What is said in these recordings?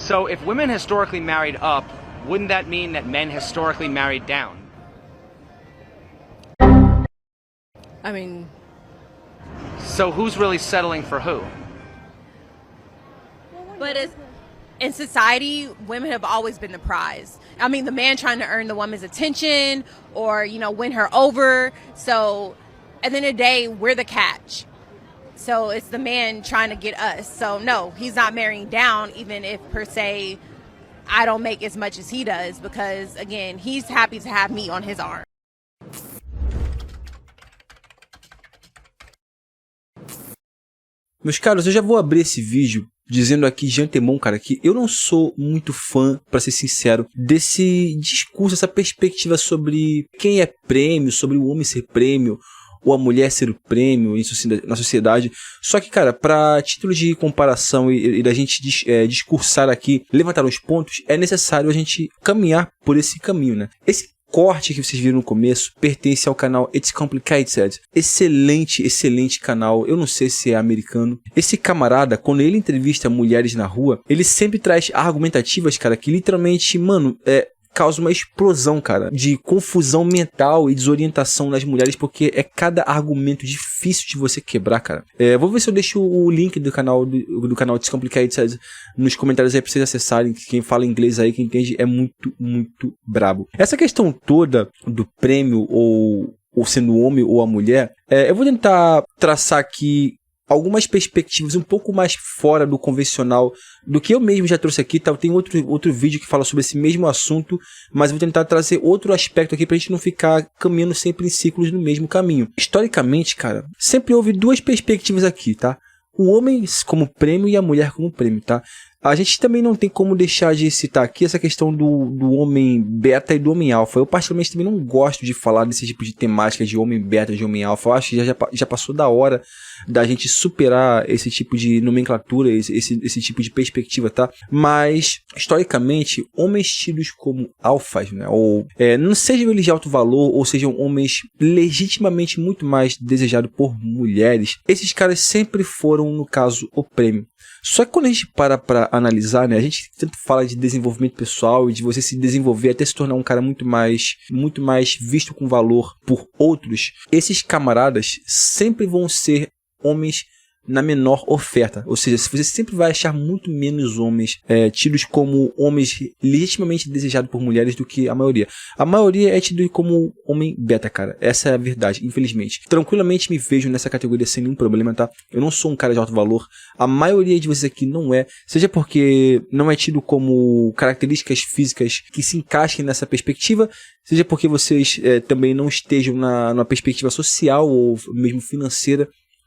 So if women historically married up, wouldn't that mean that men historically married down? I mean, So who's really settling for who? but in society, women have always been the prize. I mean, the man trying to earn the woman's attention or, win her over. So at the end of the day, we're the catch. So it's the man trying to get us. So no, he's not marrying down, even if per se I don't make as much as he does, because again, he's happy to have me on his arm. Meus caros, eu já vou abrir esse vídeo dizendo aqui de antemão, cara, que eu não sou muito fã, pra ser sincero, desse discurso, essa perspectiva sobre quem é prêmio, sobre o homem ser prêmio, ou a mulher ser o prêmio na sociedade. Só que, cara, para título de comparação e da gente discursar aqui, levantar uns pontos, é necessário a gente caminhar por esse caminho, né? Esse corte que vocês viram no começo pertence ao canal It's Complicated. Excelente canal. Eu não sei se é americano. Esse camarada, quando ele entrevista mulheres na rua, ele sempre traz argumentativas, cara, que literalmente, mano, causa uma explosão, cara, de confusão mental e desorientação nas mulheres, porque é cada argumento difícil de você quebrar, cara. Vou ver se eu deixo o link do canal It's Complicated nos comentários aí pra vocês acessarem. Quem fala inglês aí, quem entende, é muito brabo. Essa questão toda do prêmio, ou sendo o homem ou a mulher, eu vou tentar traçar aqui algumas perspectivas um pouco mais fora do convencional do que eu mesmo já trouxe aqui, tá? Tem outro vídeo que fala sobre esse mesmo assunto, mas eu vou tentar trazer outro aspecto aqui pra gente não ficar caminhando sempre em ciclos no mesmo caminho. Historicamente, cara, sempre houve duas perspectivas aqui, tá? O homem como prêmio e a mulher como prêmio, tá? A gente também não tem como deixar de citar aqui essa questão do homem beta e do homem alfa. Eu particularmente também não gosto de falar desse tipo de temática de homem beta, de homem alfa. Eu acho que já passou da hora da gente superar esse tipo de nomenclatura, esse tipo de perspectiva, tá? Mas, historicamente, homens tidos como alfas, né? Ou não sejam eles de alto valor, ou sejam homens legitimamente muito mais desejados por mulheres, esses caras sempre foram, no caso, o prêmio. Só que quando a gente para pra analisar, né, a gente sempre fala de desenvolvimento pessoal e de você se desenvolver até se tornar um cara muito mais visto com valor por outros. Esses camaradas sempre vão ser homens na menor oferta, ou seja, você sempre vai achar muito menos homens tidos como homens legitimamente desejados por mulheres do que a maioria. A maioria é tido como homem beta, cara. Essa é a verdade, infelizmente. Tranquilamente me vejo nessa categoria sem nenhum problema, tá? Eu não sou um cara de alto valor. A maioria de vocês aqui não é, seja porque não é tido como características físicas que se encaixem nessa perspectiva, seja porque vocês também não estejam na perspectiva social ou mesmo financeira,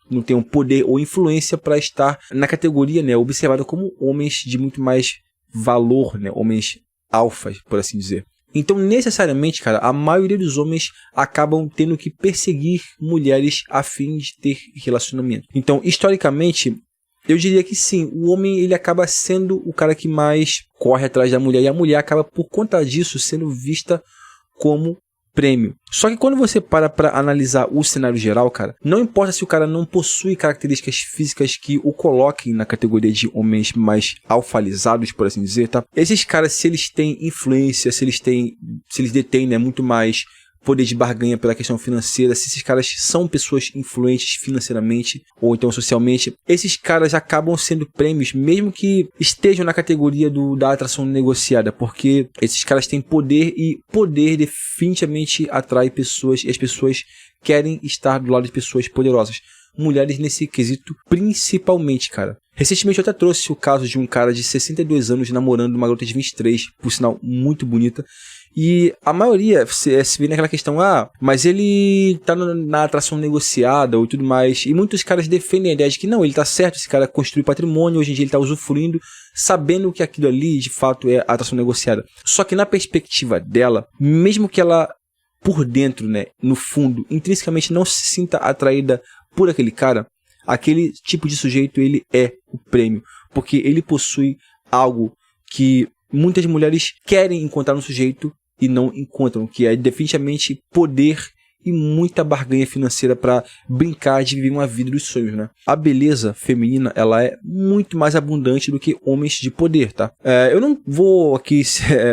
não tenham poder ou influência para estar na categoria, né, observada como homens de muito mais valor, né, homens alfas, por assim dizer. Então, necessariamente, cara, a maioria dos homens acabam tendo que perseguir mulheres a fim de ter relacionamento. Então, historicamente, eu diria que sim, o homem ele acaba sendo o cara que mais corre atrás da mulher, e a mulher acaba, por conta disso, sendo vista como prêmio. Só que quando você para analisar o cenário geral, cara, não importa se o cara não possui características físicas que o coloquem na categoria de homens mais alfalizados, por assim dizer, tá? Esses caras, se eles têm influência, se eles detêm, né, muito mais poder de barganha pela questão financeira, se esses caras são pessoas influentes financeiramente ou então socialmente, esses caras acabam sendo prêmios, mesmo que estejam na categoria da atração negociada, porque esses caras têm poder, e poder definitivamente atrai pessoas, e as pessoas querem estar do lado de pessoas poderosas. Mulheres nesse quesito principalmente, cara. Recentemente eu até trouxe o caso de um cara de 62 anos namorando uma garota de 23, por sinal muito bonita. E a maioria se vê naquela questão, mas ele tá na atração negociada ou tudo mais. E muitos caras defendem a ideia de que não, ele tá certo, esse cara construiu patrimônio, hoje em dia ele tá usufruindo, sabendo que aquilo ali de fato é atração negociada. Só que na perspectiva dela, mesmo que ela por dentro, né, no fundo, intrinsecamente não se sinta atraída por aquele cara, aquele tipo de sujeito ele é o prêmio, porque ele possui algo que muitas mulheres querem encontrar no sujeito e não encontram, que é definitivamente poder e muita barganha financeira pra brincar de viver uma vida dos sonhos, né? A beleza feminina, ela é muito mais abundante do que homens de poder, tá? Eu não vou aqui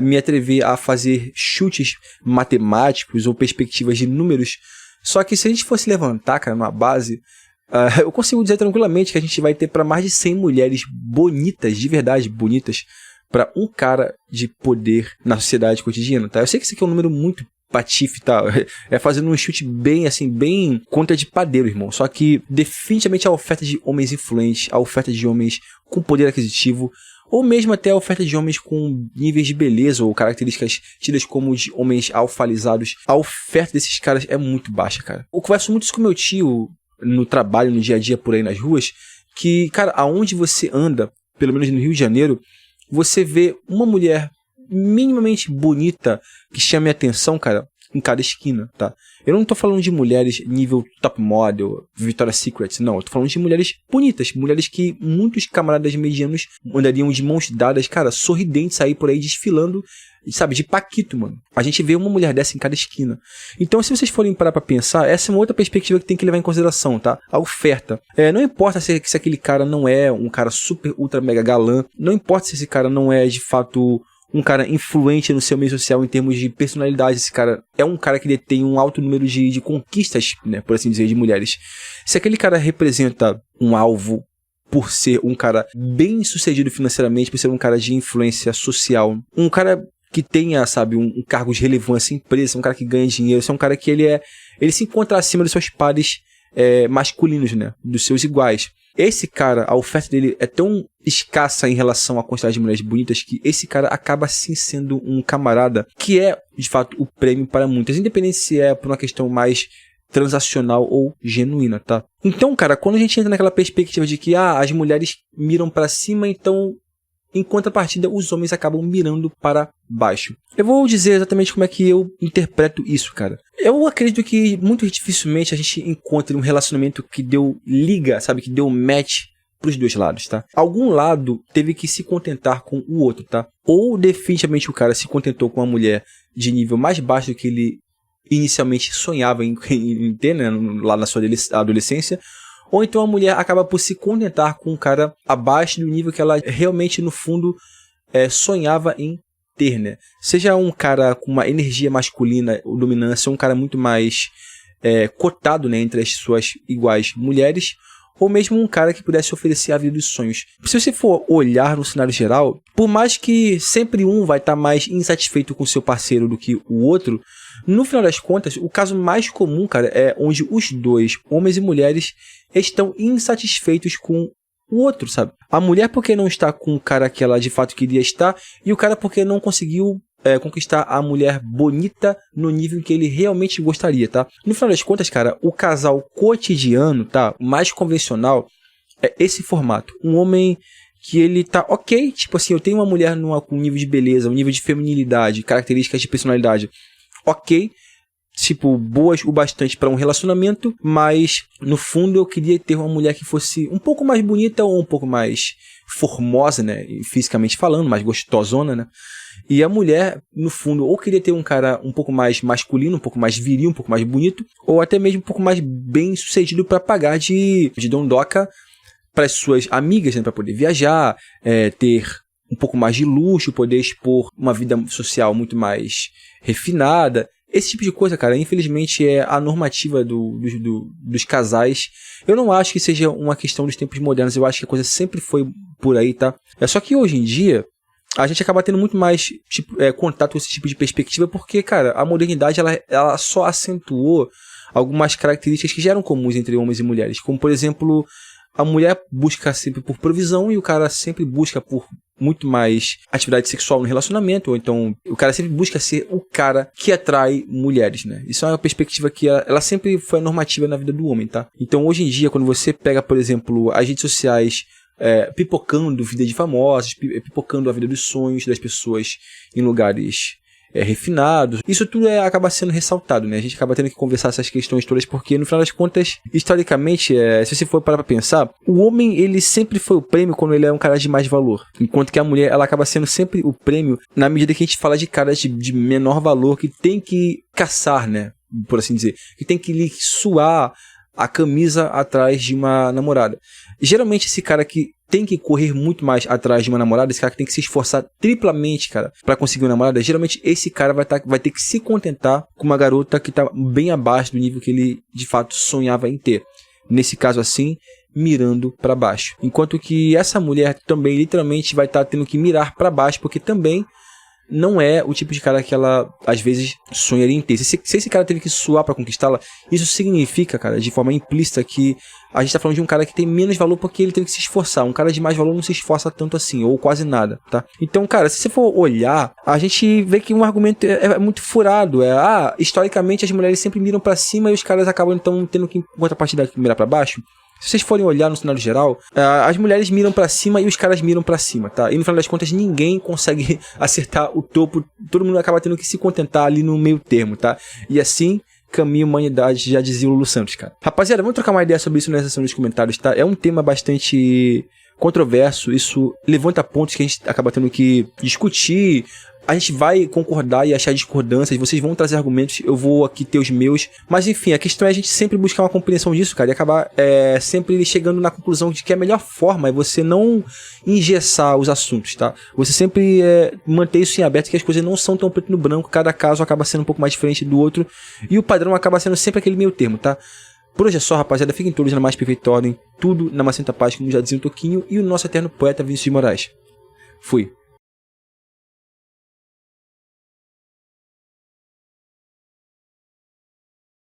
me atrever a fazer chutes matemáticos ou perspectivas de números, só que se a gente fosse levantar, cara, numa base, eu consigo dizer tranquilamente que a gente vai ter para mais de 100 mulheres bonitas, de verdade bonitas, para um cara de poder na sociedade cotidiana, tá? Eu sei que isso aqui é um número muito patife, tá? É fazendo um chute bem, assim, bem conta de padeiro, irmão. Só que definitivamente a oferta de homens influentes, a oferta de homens com poder aquisitivo, ou mesmo até a oferta de homens com níveis de beleza ou características tidas como de homens alfalizados, a oferta desses caras é muito baixa, cara. Eu converso muito isso com meu tio no trabalho, no dia a dia, por aí nas ruas, que, cara, aonde você anda, pelo menos no Rio de Janeiro, você vê uma mulher minimamente bonita que chame a atenção, cara, em cada esquina, tá? Eu não tô falando de mulheres nível top model, Victoria's Secret, não. Eu tô falando de mulheres bonitas, mulheres que muitos camaradas medianos andariam de mãos dadas, cara, sorridentes, aí por aí desfilando, sabe, de paquito, mano. A gente vê uma mulher dessa em cada esquina. Então, se vocês forem parar pra pensar, essa é uma outra perspectiva que tem que levar em consideração, tá? A oferta. Não importa se aquele cara não é um cara super, ultra, mega galã, não importa se esse cara não é, de fato, um cara influente no seu meio social em termos de personalidade. Esse cara é um cara que detém um alto número de conquistas, né, por assim dizer, de mulheres. Se aquele cara representa um alvo por ser um cara bem sucedido financeiramente, por ser um cara de influência social, um cara que tenha, sabe, um cargo de relevância em empresa, um cara que ganha dinheiro, esse é um cara que ele se encontra acima dos seus pares masculinos, né, dos seus iguais. Esse cara, a oferta dele é tão escassa em relação à quantidade de mulheres bonitas que esse cara acaba sim sendo um camarada que é, de fato, o prêmio para muitas, independente se é por uma questão mais transacional ou genuína, tá? Então, cara, quando a gente entra naquela perspectiva de que as mulheres miram para cima, então, em contrapartida, os homens acabam mirando para baixo. Eu vou dizer exatamente como é que eu interpreto isso, cara. Eu acredito que muito dificilmente a gente encontre um relacionamento que deu liga, sabe? Que deu match pros dois lados, tá? Algum lado teve que se contentar com o outro, tá? Ou definitivamente o cara se contentou com uma mulher de nível mais baixo do que ele inicialmente sonhava em ter, né? Lá na sua adolescência. Ou então a mulher acaba por se contentar com um cara abaixo do nível que ela realmente, no fundo, sonhava em ter, né? Seja um cara com uma energia masculina ou dominância, um cara muito mais cotado, né, entre as suas iguais mulheres, ou mesmo um cara que pudesse oferecer a vida dos sonhos. Se você for olhar no cenário geral, por mais que sempre um vai estar mais insatisfeito com seu parceiro do que o outro, no final das contas, o caso mais comum, cara, é onde os dois, homens e mulheres, estão insatisfeitos com o outro, sabe? A mulher porque não está com o cara que ela de fato queria estar, e o cara porque não conseguiu conquistar a mulher bonita no nível que ele realmente gostaria, tá? No final das contas, cara, o casal cotidiano, tá? Mais convencional é esse formato. Um homem que ele tá ok, tipo assim, eu tenho uma mulher com um nível de beleza, um nível de feminilidade, características de personalidade, ok, tipo, boas o bastante para um relacionamento, mas no fundo eu queria ter uma mulher que fosse um pouco mais bonita ou um pouco mais formosa, né, fisicamente falando, mais gostosona, né, e a mulher, no fundo, ou queria ter um cara um pouco mais masculino, um pouco mais viril, um pouco mais bonito, ou até mesmo um pouco mais bem sucedido para pagar de dondoca para as suas amigas, né, para poder viajar, ter um pouco mais de luxo, poder expor uma vida social muito mais refinada. Esse tipo de coisa, cara, infelizmente é a normativa dos casais. Eu não acho que seja uma questão dos tempos modernos, eu acho que a coisa sempre foi por aí, tá? Só que hoje em dia, a gente acaba tendo muito mais contato com esse tipo de perspectiva, porque, cara, a modernidade ela só acentuou algumas características que já eram comuns entre homens e mulheres, como, por exemplo, a mulher busca sempre por provisão e o cara sempre busca por muito mais atividade sexual no relacionamento, ou então o cara sempre busca ser o cara que atrai mulheres, né? Isso é uma perspectiva que ela sempre foi normativa na vida do homem, tá? Então hoje em dia, quando você pega, por exemplo, as redes sociais pipocando vida de famosos, pipocando a vida dos sonhos das pessoas em lugares refinados, isso tudo acaba sendo ressaltado, né? A gente acaba tendo que conversar essas questões todas, porque no final das contas, historicamente, se você for parar pra pensar, o homem, ele sempre foi o prêmio quando ele é um cara de mais valor, enquanto que a mulher, ela acaba sendo sempre o prêmio na medida que a gente fala de caras de menor valor, que tem que caçar, né, por assim dizer, que tem que lhe suar a camisa atrás de uma namorada. Geralmente esse cara que tem que correr muito mais atrás de uma namorada, esse cara que tem que se esforçar triplamente, cara, pra conseguir uma namorada, geralmente esse cara vai ter que se contentar com uma garota que tá bem abaixo do nível que ele de fato sonhava em ter. Nesse caso assim, mirando pra baixo. Enquanto que essa mulher também literalmente vai estar tendo que mirar pra baixo, porque também não é o tipo de cara que ela, às vezes, sonharia em ter. Se esse cara teve que suar pra conquistá-la, isso significa, cara, de forma implícita, que a gente tá falando de um cara que tem menos valor porque ele teve que se esforçar. Um cara de mais valor não se esforça tanto assim, ou quase nada, tá? Então, cara, se você for olhar, a gente vê que um argumento é muito furado. Historicamente as mulheres sempre miram pra cima e os caras acabam, então, tendo que, em contrapartida, mirar pra baixo. Se vocês forem olhar no cenário geral, as mulheres miram pra cima e os caras miram pra cima, tá? E no final das contas ninguém consegue acertar o topo, todo mundo acaba tendo que se contentar ali no meio termo, tá? E assim caminha a humanidade, já dizia o Lulu Santos, cara. Rapaziada, vamos trocar uma ideia sobre isso na seção dos comentários, tá? É um tema bastante controverso, isso levanta pontos que a gente acaba tendo que discutir. A gente vai concordar e achar discordâncias, vocês vão trazer argumentos, eu vou aqui ter os meus. Mas enfim, a questão é a gente sempre buscar uma compreensão disso, cara, e acabar sempre chegando na conclusão de que a melhor forma é você não engessar os assuntos, tá? Você sempre manter isso em aberto, que as coisas não são tão preto no branco, cada caso acaba sendo um pouco mais diferente do outro, e o padrão acaba sendo sempre aquele meio termo, tá? Por hoje é só, rapaziada, fiquem todos na mais perfeita ordem, tudo na mais santa paz, como já dizia o Toquinho, e o nosso eterno poeta Vinícius de Moraes. Fui.